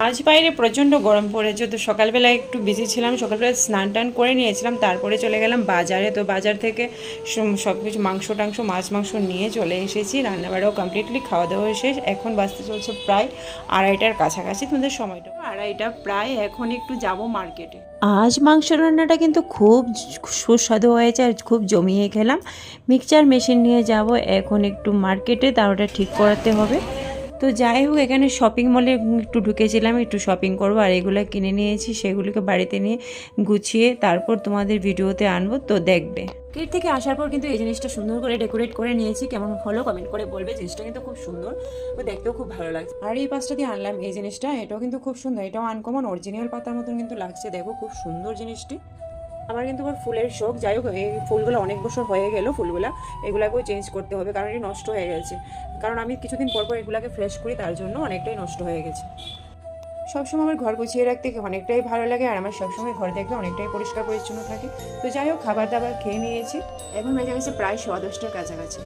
আজ বাইরে প্রচণ্ড গরম পড়েছে, তো সকালবেলা একটু বিজি ছিলাম, সকালবেলা স্নান টান করে নিয়েছিলাম, তারপরে চলে গেলাম বাজারে। তো বাজার থেকে সব কিছু মাংস টাংস মাছ মাংস নিয়ে চলে এসেছি। রান্নাবাড়াও কমপ্লিটলি, খাওয়া দাওয়া শেষ। এখন বাজতে চলছে প্রায় 2:30টার কাছাকাছি। তোমাদের সময়টা 2:30 প্রায়। এখন একটু যাব মার্কেটে। আজ মাংস রান্নাটা কিন্তু খুব সুস্বাদু হয়েছে আর খুব জমিয়ে খেলাম। মিক্সচার মেশিন নিয়ে যাব এখন একটু মার্কেটে, তার ওটা ঠিক করাতে হবে। তো যাই হোক, এখানে শপিং মলে একটু ঢুকেছিলাম, একটু শপিং করবো, আর এগুলো কিনে নিয়েছি। সেগুলোকে বাড়িতে নিয়ে গুছিয়ে তারপর তোমাদের ভিডিওতে আনবো, তো দেখবে। মার্কেট থেকে আসার পর কিন্তু এই জিনিসটা সুন্দর করে ডেকোরেট করে নিয়েছি। কেমন হলো কমেন্ট করে বলবে। জিনিসটা কিন্তু খুব সুন্দর, তো দেখতেও খুব ভালো লাগছে। আর এই পাশটা দিয়ে আনলাম এই জিনিসটা, এটাও কিন্তু খুব সুন্দর। এটাও আনকমন অরিজিনাল পাতার মতন কিন্তু লাগছে। দেখো খুব সুন্দর জিনিসটি। আমার কিন্তু আমার ফুলের শখ। যাই হোক, এই ফুলগুলো অনেক বছর হয়ে গেল, ফুলগুলো এগুলাকেও চেঞ্জ করতে হবে, কারণ এটি নষ্ট হয়ে গেছে। কারণ আমি কিছুদিন পর পর এগুলাকে ফ্রেশ করি, তার জন্য অনেকটাই নষ্ট হয়ে গেছে। সবসময় আমার ঘর গুছিয়ে রাখতে অনেকটাই ভালো লাগে, আর আমার সবসময় ঘর দেখবে অনেকটাই পরিষ্কার পরিচ্ছন্ন থাকে। তো যাই হোক, খাবার দাবার খেয়ে নিয়েছি। এখন বেজে গেছে প্রায় 10:15টার কাছাকাছি।